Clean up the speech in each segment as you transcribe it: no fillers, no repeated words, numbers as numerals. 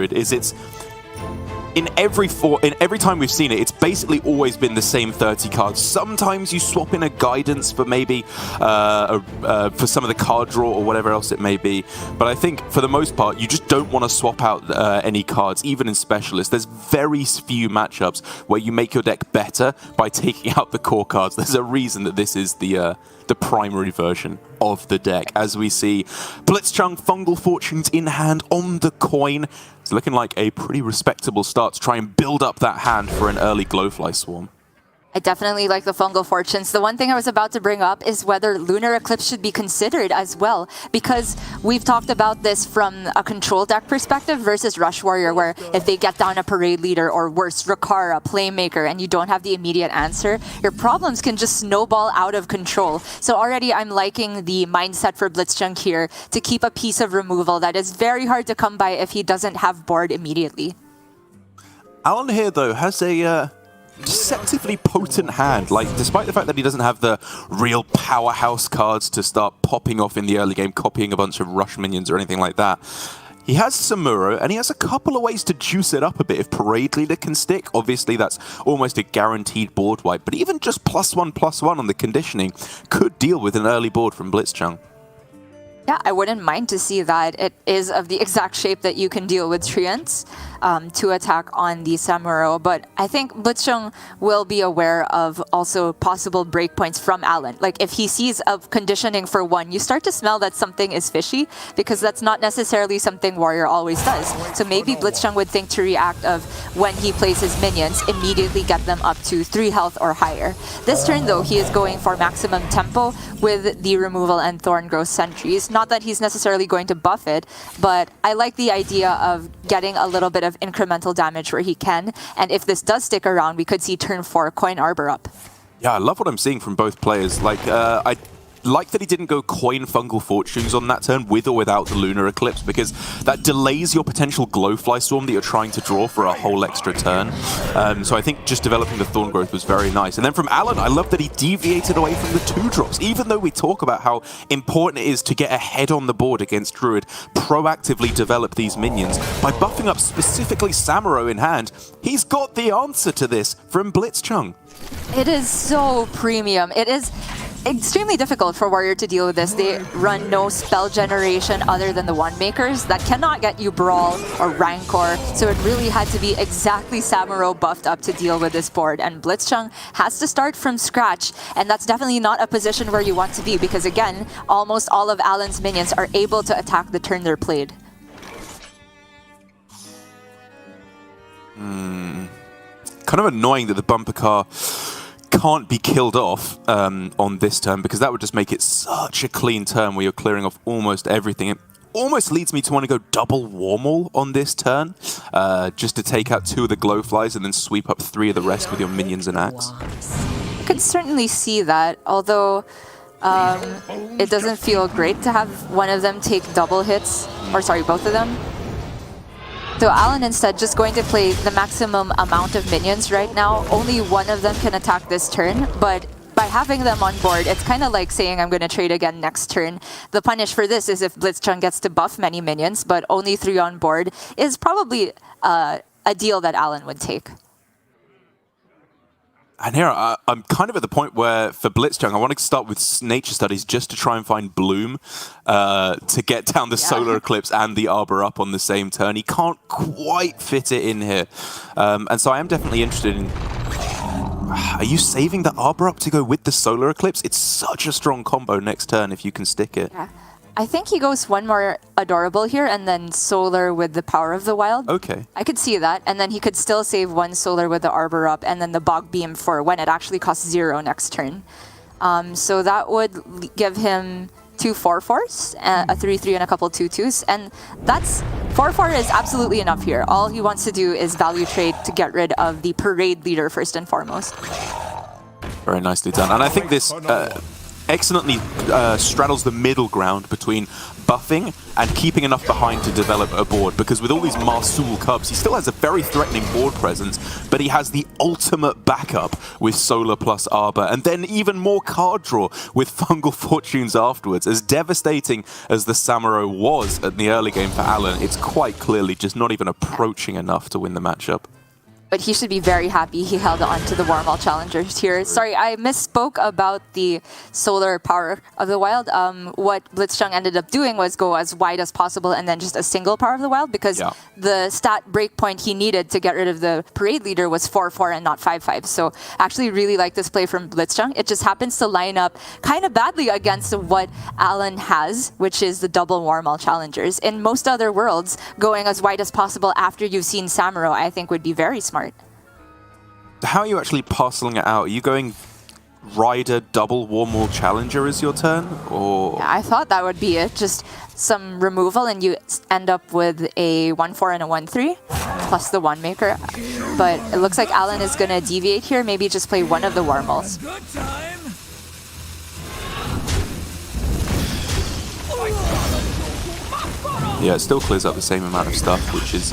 is it's in every time we've seen it, it's basically always been the same 30 cards. Sometimes you swap in a guidance for maybe for some of the card draw or whatever else it may be. But I think for the most part, you just don't want to swap out any cards, even in Specialist. There's very few matchups where you make your deck better by taking out the core cards. There's a reason that this is the primary version of the deck. As we see blitzchung, Fungal Fortunes in hand on the coin. It's looking like a pretty respectable start to try and build up that hand for an early Glowfly Swarm. I definitely like the Fungal Fortunes. The one thing I was about to bring up is whether Lunar Eclipse should be considered as well, because we've talked about this from a control deck perspective versus Rush Warrior, where if they get down a Parade Leader or worse, Rakara, Playmaker, and you don't have the immediate answer, your problems can just snowball out of control. So already I'm liking the mindset for blitzchung here to keep a piece of removal that is very hard to come by if he doesn't have board immediately. Alan here, though, has a deceptively potent hand. Like, despite the fact that he doesn't have the real powerhouse cards to start popping off in the early game, copying a bunch of rush minions or anything like that, he has Samuro, and he has a couple of ways to juice it up a bit. If Parade Leader can stick, obviously that's almost a guaranteed board wipe, but even just +1/+1 on the conditioning could deal with an early board from blitzchung. Yeah, I wouldn't mind to see that. It is of the exact shape that you can deal with Treants to attack on the Samuro, but I think blitzchung will be aware of also possible breakpoints from Alan. Like, if he sees a conditioning for one, you start to smell that something is fishy, because that's not necessarily something Warrior always does. So maybe blitzchung would think to react of when he plays his minions, immediately get them up to 3 health or higher. This turn, though, he is going for maximum tempo with the removal and Thorn Growth Sentries. Not that he's necessarily going to buff it, but I like the idea of getting a little bit of incremental damage where he can. And if this does stick around, we could see turn 4 Coin Arbor up. Yeah, I love what I'm seeing from both players. Like, I like that he didn't go coin Fungal Fortunes on that turn with or without the Lunar Eclipse, because that delays your potential Glowfly Swarm that you're trying to draw for a whole extra turn. So I think just developing the Thorn Growth was very nice. And then from Alan, I love that he deviated away from the 2-drops. Even though we talk about how important it is to get ahead on the board against Druid, proactively develop these minions, by buffing up specifically Samuro in hand, he's got the answer to this from blitzchung. It is so premium. It is extremely difficult for Warrior to deal with this. They run no spell generation other than the One-Makers that cannot get you Brawl or Rancor, so it really had to be exactly Samuro buffed up to deal with this board, and blitzchung has to start from scratch, and that's definitely not a position where you want to be, because again, almost all of Alan's minions are able to attack the turn they're played. Kind of annoying that the bumper car can't be killed off on this turn, because that would just make it such a clean turn where you're clearing off almost everything. It almost leads me to want to go double Warmaul on this turn, just to take out 2 of the Glowflies and then sweep up 3 of the rest with your minions and axe. I could certainly see that, although it doesn't feel great to have one of them take double hits, or sorry, both of them. So Alan instead just going to play the maximum amount of minions right now. Only one of them can attack this turn, but by having them on board, it's kind of like saying I'm going to trade again next turn. The punish for this is if blitzchung gets to buff many minions, but only 3 on board is probably a deal that Alan would take. And here, I'm kind of at the point where, for blitzchung, I want to start with nature studies just to try and find Bloom to get down the Solar Eclipse and the Arbor up on the same turn. He can't quite fit it in here. And so I am definitely interested in... Are you saving the Arbor up to go with the Solar Eclipse? It's such a strong combo next turn if you can stick it. Yeah. I think he goes one more Adorable here and then Solar with the Power of the Wild. Okay. I could see that. And then he could still save 1 Solar with the Arbor up and then the Bog Beam for when it actually costs 0 next turn. So that would give him 2 4/4s, a 3/3 and a couple 2/2s. And that's 4/4 is absolutely enough here. All he wants to do is value trade to get rid of the Parade Leader first and foremost. Very nicely done. And I think this... excellently straddles the middle ground between buffing and keeping enough behind to develop a board, because with all these Marsul Cubs, he still has a very threatening board presence, but he has the ultimate backup with Solar plus Arbor, and then even more card draw with Fungal Fortunes afterwards. As devastating as the Samuro was at the early game for Alan, it's quite clearly just not even approaching enough to win the matchup. But he should be very happy he held on to the Warmall Challengers here. Sorry, I misspoke about the solar power of the wild. What blitzchung ended up doing was go as wide as possible and then just a single power of the wild, because the stat breakpoint he needed to get rid of the parade leader was 4-4 and not 5-5. So actually really like this play from blitzchung. It just happens to line up kind of badly against what Alan has, which is the double Warmall Challengers. In most other worlds, going as wide as possible after you've seen Samuro, I think would be very smart. How are you actually parceling it out? Are you going Rider double Warmall Challenger as your turn? Or yeah, I thought that would be it. Just some removal and you end up with a 1-4 and a 1-3 plus the 1-maker. But it looks like Alan is going to deviate here. Maybe just play one of the Warmalls. yeah, it still clears up the same amount of stuff, which is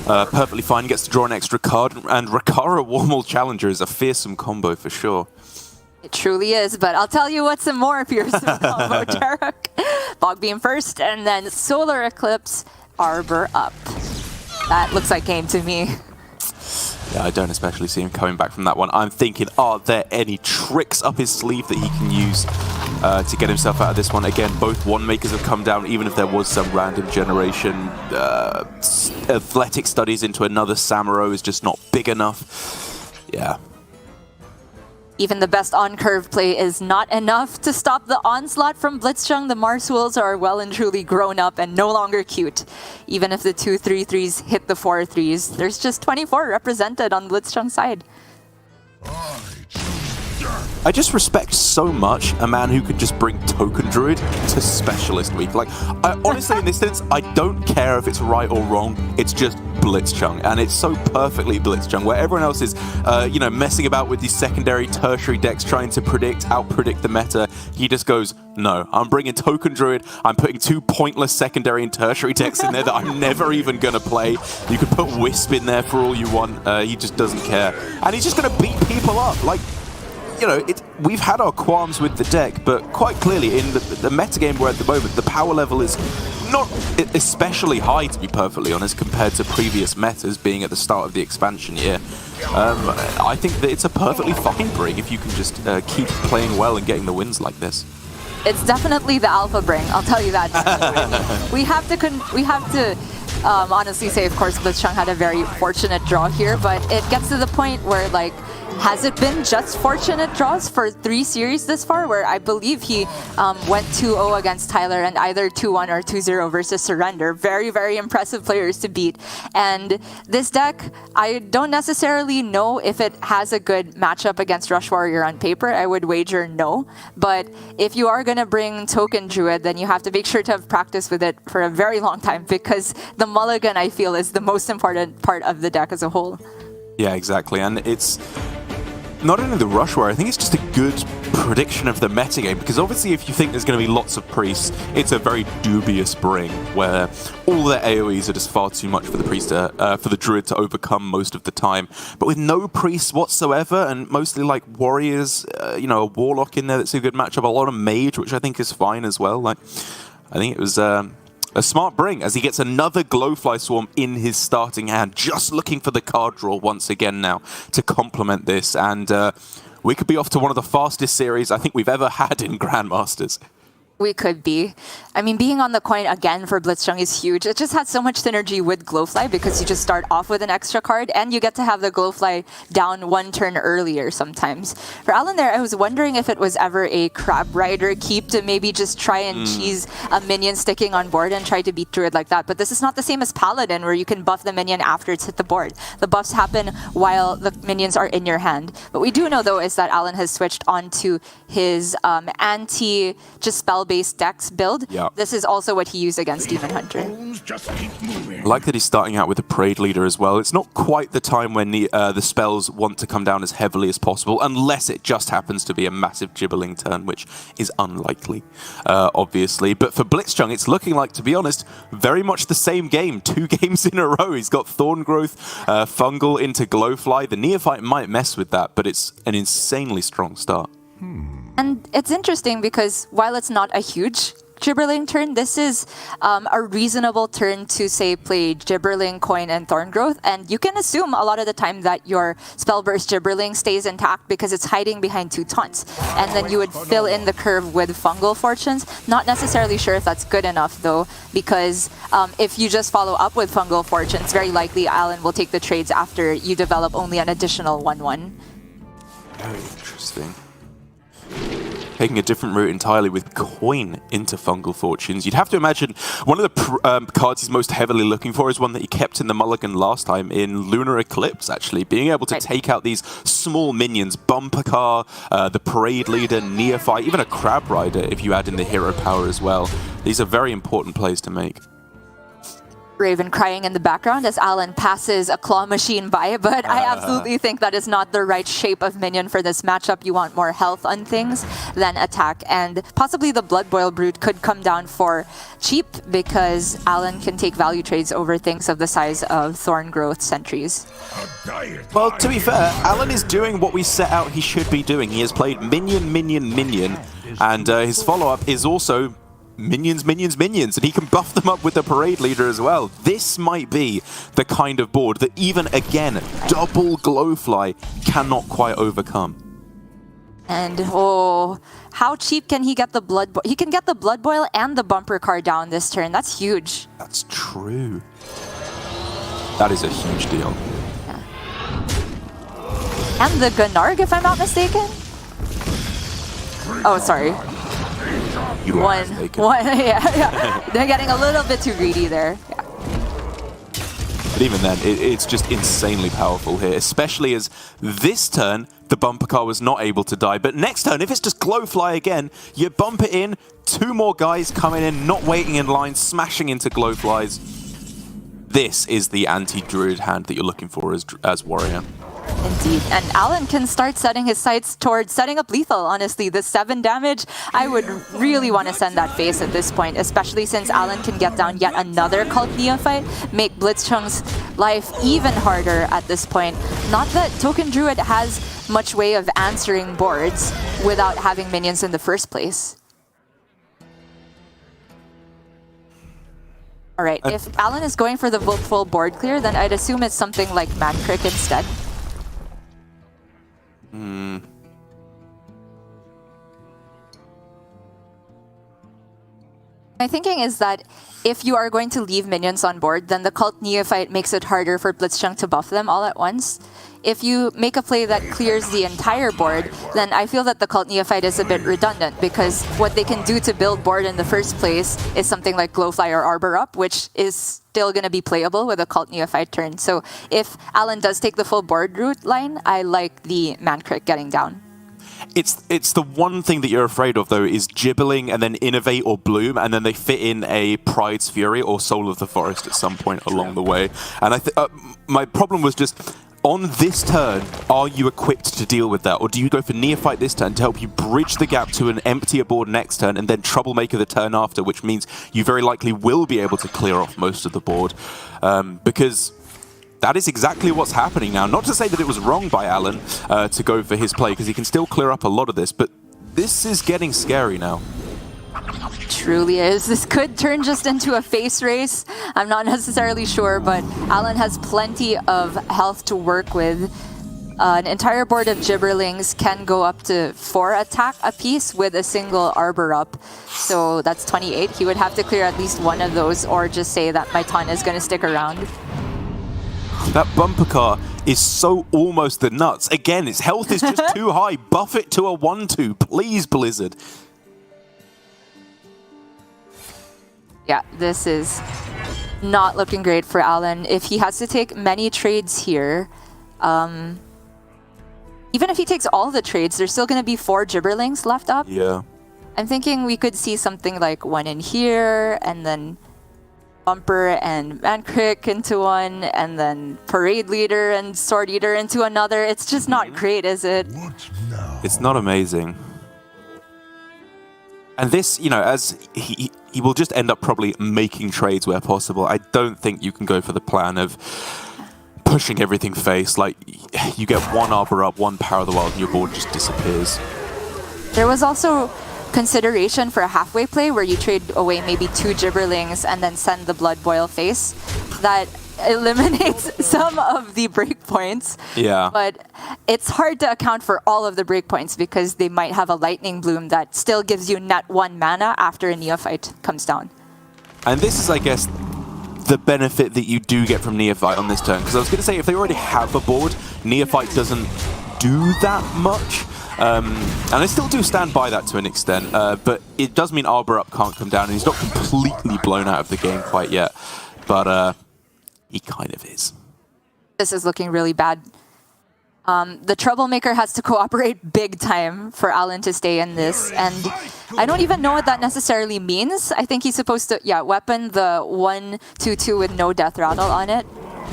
perfectly fine. Gets to draw an extra card, and Rakara Warmall Challenger is a fearsome combo for sure. It truly is, but I'll tell you what's a more fearsome combo, Jarek. Bog Beam first, and then Solar Eclipse, Arbor up. That looks like game to me. Yeah, I don't especially see him coming back from that one. I'm thinking, are there any tricks up his sleeve that he can use to get himself out of this one? Again, both one-makers have come down, even if there was some random generation. Athletic studies into another Samuro is just not big enough. Yeah. Even the best on-curve play is not enough to stop the onslaught from blitzchung. The Marsuls are well and truly grown up and no longer cute. Even if the 2 3-3s hit the 4 3s, there's just 24 represented on blitzchung's side. I just respect so much a man who could just bring Token Druid to Specialist Week. Like, honestly, in this instance, I don't care if it's right or wrong. It's just blitzchung, and it's so perfectly blitzchung, where everyone else is, you know, messing about with these secondary, tertiary decks, trying to out-predict the meta. He just goes, no, I'm bringing Token Druid. I'm putting 2 pointless secondary and tertiary decks in there that I'm never even going to play. You could put Wisp in there for all you want. He just doesn't care. And he's just going to beat people up. Like, you know, we've had our qualms with the deck, but quite clearly in the metagame we're at the moment, the power level is not especially high, to be perfectly honest, compared to previous metas being at the start of the expansion year. I think that it's a perfectly fine bring if you can just keep playing well and getting the wins like this. It's definitely the alpha bring, I'll tell you that. we have to honestly say, of course, blitzchung had a very fortunate draw here, but it gets to the point where, like, has it been just fortunate draws for 3 series this far, where I believe he went 2-0 against Tyler and either 2-1 or 2-0 versus Surrender. Very, very impressive players to beat. And this deck, I don't necessarily know if it has a good matchup against Rush Warrior on paper. I would wager no. But if you are going to bring Token Druid, then you have to make sure to have practice with it for a very long time, because the mulligan, I feel, is the most important part of the deck as a whole. Yeah, exactly. And it's not only the Rush Warrior, I think it's just a good prediction of the metagame, because obviously if you think there's going to be lots of priests, it's a very dubious bring where all their AoEs are just far too much for the priest for the druid to overcome most of the time. But with no priests whatsoever, and mostly like warriors, you know, a warlock in there that's a good matchup, a lot of mage, which I think is fine as well. Like, I think it was a smart bring, as he gets another Glowfly Swarm in his starting hand, just looking for the card draw once again now to complement this. And we could be off to one of the fastest series I think we've ever had in Grandmasters. We could be. I mean, being on the coin again for blitzchung is huge. It just had so much synergy with Glowfly, because you just start off with an extra card and you get to have the Glowfly down 1 turn earlier sometimes. For Alan there, I was wondering if it was ever a Crab Rider keep to maybe just try and cheese a minion sticking on board and try to beat Druid like that. But this is not the same as Paladin, where you can buff the minion after it's hit the board. The buffs happen while the minions are in your hand. What we do know, though, is that Alan has switched on to his just spell spell-based decks build, this is also what he used against Demon Hunter. I like that he's starting out with a Parade Leader as well. It's not quite the time when the spells want to come down as heavily as possible, unless it just happens to be a massive Gibberling turn, which is unlikely, obviously. But for blitzchung, it's looking like, to be honest, very much the same game. 2 games in a row. He's got Thorn Growth, Fungal into Glowfly. The Neophyte might mess with that, but it's an insanely strong start. And it's interesting because while it's not a huge Gibberling turn, this is a reasonable turn to, say, play Gibberling, Coin, and Thorn Growth. And you can assume a lot of the time that your Spellburst Gibberling stays intact because it's hiding behind 2 taunts. And then you would fill in the curve with Fungal Fortunes. Not necessarily sure if that's good enough, though, because if you just follow up with Fungal Fortunes, very likely Alan will take the trades after you develop only an additional 1/1. Very interesting. Taking a different route entirely with Coin into Fungal Fortunes. You'd have to imagine one of the cards he's most heavily looking for is one that he kept in the mulligan last time in Lunar Eclipse, actually. Being able to take out these small minions, Bumper Car, the Parade Leader, Neophyte, even a Crab Rider if you add in the hero power as well. These are very important plays to make. Raven crying in the background as Alan passes a claw machine by, but I absolutely think that is not the right shape of minion for this matchup. You want more health on things than attack, and possibly the Blood Boil Brute could come down for cheap because Alan can take value trades over things of the size of Thorn Growth Sentries. Well, to be fair, Alan is doing what we set out he should be doing. He has played minion, minion, minion, and his follow-up is also minions, minions, minions, and he can buff them up with the Parade Leader as well. This might be the kind of board that even, again, double Glowfly cannot quite overcome. And, oh, how cheap can he get the Blood Boil? He can get the Blood Boil and the Bumper Car down this turn. That's huge. That's true. That is a huge deal. Yeah. And the Gunarg, if I'm not mistaken? Oh, sorry. One, yeah. They're getting a little bit too greedy there. Yeah. But even then, it's just insanely powerful here, especially as this turn, the Bumper Car was not able to die. But next turn, if it's just Glowfly again, you bump it in, 2 more guys coming in, not waiting in line, smashing into Glowflies. This is the anti-Druid hand that you're looking for as Warrior. Indeed, and Alan can start setting his sights towards setting up lethal, honestly. The 7 damage, I would really want to send that face at this point, especially since Alan can get down yet another Cult Neophyte, make blitzchung's life even harder at this point. Not that Token Druid has much way of answering boards without having minions in the first place. Alright, if Alan is going for the full board clear, then I'd assume it's something like Mancrick instead. My thinking is that if you are going to leave minions on board, then the Cult Neophyte makes it harder for blitzchung to buff them all at once. If you make a play that clears the entire board, then I feel that the Cult Neophyte is a bit redundant because what they can do to build board in the first place is something like Glowfly or Arbor Up, which is still going to be playable with a Cult Neophyte turn. So if Alan does take the full board route line, I like the Mancrick getting down. It's the one thing that you're afraid of, though, is Gibberling and then Innovate or Bloom, and then they fit in a Pride's Fury or Soul of the Forest at some point along the way. And my problem was just, on this turn, are you equipped to deal with that? Or do you go for Neophyte this turn to help you bridge the gap to an emptier board next turn, and then Troublemaker the turn after, which means you very likely will be able to clear off most of the board? Because that is exactly what's happening now. Not to say that it was wrong by Alan to go for his play, because he can still clear up a lot of this, but this is getting scary now. Truly is. This could turn just into a face race. I'm not necessarily sure, but Alan has plenty of health to work with. An entire board of Gibberlings can go up to 4 attack apiece with a single Arbor Up. So that's 28. He would have to clear at least one of those, or just say that my ton is going to stick around. That Bumper Car is so almost the nuts. Again, its health is just too high. Buff it to a 1/2, please, Blizzard. Yeah, this is not looking great for Alan. If he has to take many trades here, even if he takes all the trades, there's still going to be 4 Gibberlings left up. Yeah. I'm thinking we could see something like one in here, and then Bumper and Mankrik into one, and then Parade Leader and Sword Eater into another. It's just not great, is it? It's not amazing. And this, you know, as he will just end up probably making trades where possible. I don't think you can go for the plan of pushing everything face. Like, you get one Arbor up, one Power of the Wild, and your board just disappears. There was also consideration for a halfway play where you trade away maybe 2 Gibberlings and then send the Blood Boil face. That eliminates some of the breakpoints. Yeah. But it's hard to account for all of the breakpoints because they might have a Lightning Bloom that still gives you net 1 mana after a Neophyte comes down. And this is, I guess, the benefit that you do get from Neophyte on this turn. Because I was going to say, if they already have a board, Neophyte doesn't do that much. And I still do stand by that to an extent, but it does mean Arbor Up can't come down, and he's not completely blown out of the game quite yet. But he kind of is. This is looking really bad. The Troublemaker has to cooperate big time for Alan to stay in this, and I don't even know what that necessarily means. I think he's supposed to, weapon the 1/2/2 with no Death Rattle on it.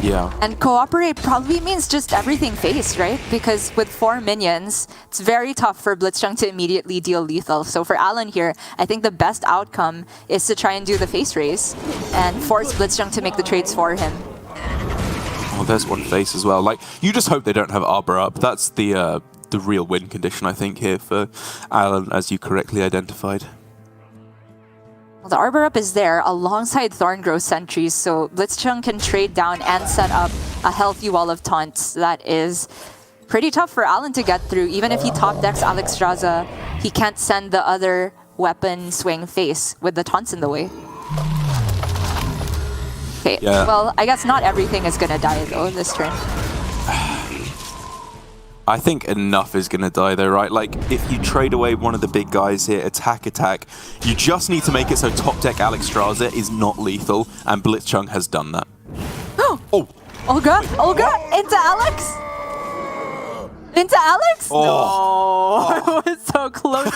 Yeah. And cooperate probably means just everything face, right? Because with 4 minions, it's very tough for blitzchung to immediately deal lethal. So for Alan here, I think the best outcome is to try and do the face raise and force blitzchung to make the trades for him. Oh, there's one face as well. Like, you just hope they don't have Arbor Up. That's the real win condition, I think, here for Alan, as you correctly identified. Well, the Arbor Up is there alongside Thorngrowth sentries, so blitzchung can trade down and set up a healthy wall of taunts. That is pretty tough for Alan to get through. Even if he top decks Alexstrasza, he can't send the other weapon swing face with the taunts in the way. Okay, well, I guess not everything is gonna die though this turn. I think enough is going to die though, right? Like, if you trade away one of the big guys here, attack, you just need to make it so top deck Alexstrasza is not lethal, and blitzchung has done that. Oh! Olga! Into Alex? Into Alex? Oh. No, it was so close.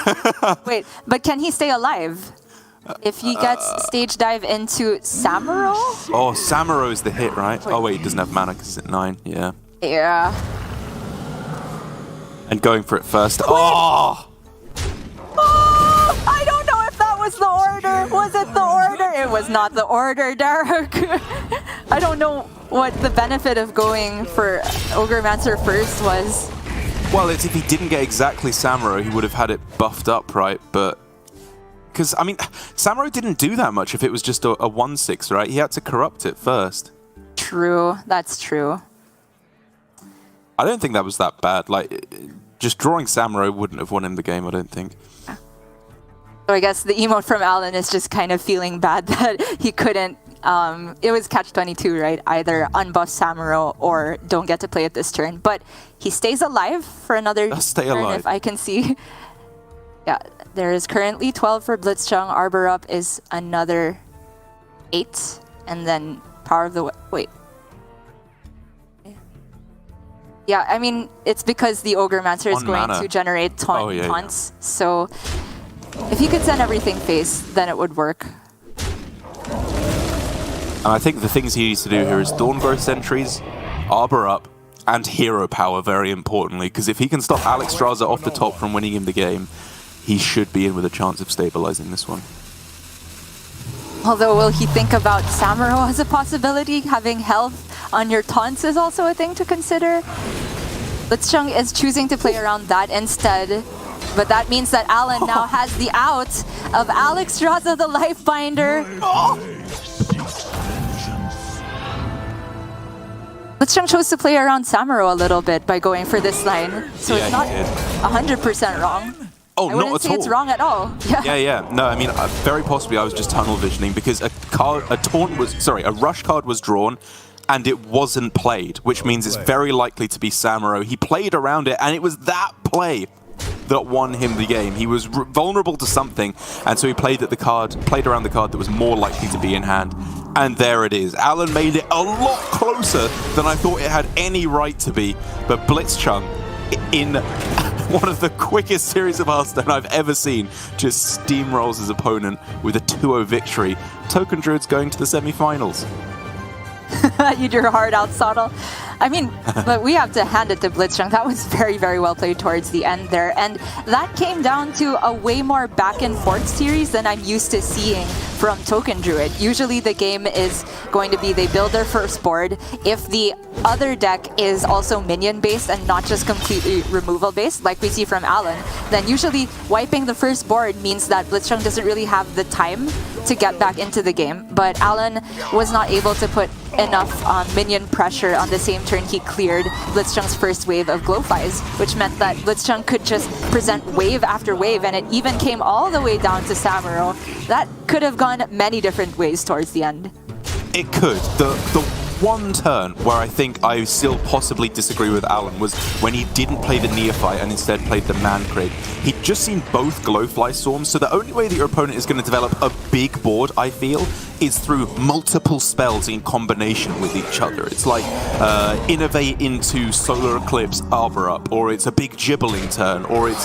Wait, but can he stay alive? If he gets stage dive into Samuro? Oh, Samuro's the hit, right? Oh wait, he doesn't have mana because it's at 9, yeah. Yeah. And going for it first. Oh! Oh! I don't know if that was the order. Was it the order? It was not the order, Derek. I don't know what the benefit of going for Ogremaster first was. Well, it's if he didn't get exactly Samuro, he would have had it buffed up, right? But because, I mean, Samuro didn't do that much if it was just a 1/6, right? He had to corrupt it first. True, that's true. I don't think that was that bad. Like, just drawing Samuro wouldn't have won him the game, I don't think. So I guess the emote from Alan is just kind of feeling bad that he couldn't. It was catch-22, right? Either unbuff Samuro or don't get to play it this turn. But he stays alive for another turn, if I can see. Yeah, there is currently 12 for blitzchung. Arbor Up is another 8. And then Power of the... Wait. Yeah, I mean, it's because the Ogremaster is going to generate taunts. So if he could send everything face, then it would work. And I think the things he needs to do here is Thorngrowth sentries, Arbor Up, and hero power, very importantly. Because if he can stop Alexstrasza off the top from winning him the game, he should be in with a chance of stabilizing this one. Although, will he think about Samuro as a possibility? Having health on your taunts is also a thing to consider. blitzchung is choosing to play around that instead. But that means that Alan now has the out of Alexstrasza the Lifebinder. blitzchung chose to play around Samuro a little bit by going for this line. So it's not 100% wrong. Oh, I wouldn't say it's wrong at all. Yeah. No, I mean, very possibly I was just tunnel visioning because a rush card was drawn and it wasn't played, which means it's very likely to be Samuro. He played around it, and it was that play that won him the game. He was vulnerable to something, and so he played around the card that was more likely to be in hand. And there it is. Alan made it a lot closer than I thought it had any right to be, but blitzchung in one of the quickest series of Hearthstone I've ever seen, just steamrolls his opponent with a 2-0 victory. Token Druid's going to the semi-finals. You drew hard out, Sottle. I mean, but we have to hand it to blitzchung. That was very, very well played towards the end there. And that came down to a way more back and forth series than I'm used to seeing from Token Druid. Usually the game is going to be they build their first board. If the other deck is also minion based and not just completely removal based, like we see from Alan, then usually wiping the first board means that blitzchung doesn't really have the time to get back into the game. But Alan was not able to put enough minion pressure on the same turn he cleared blitzchung's first wave of Glowflies, which meant that blitzchung could just present wave after wave, and it even came all the way down to Samuro. That could have gone many different ways towards the end. It could. The one turn where I think I still possibly disagree with Alan was when he didn't play the Neophyte and instead played the Mancrate. He'd just seen both Glowfly Storms, so the only way that your opponent is going to develop a big board, I feel, is through multiple spells in combination with each other. It's like innovate into Solar Eclipse Arbor Up, or it's a big Gibbling turn, or it's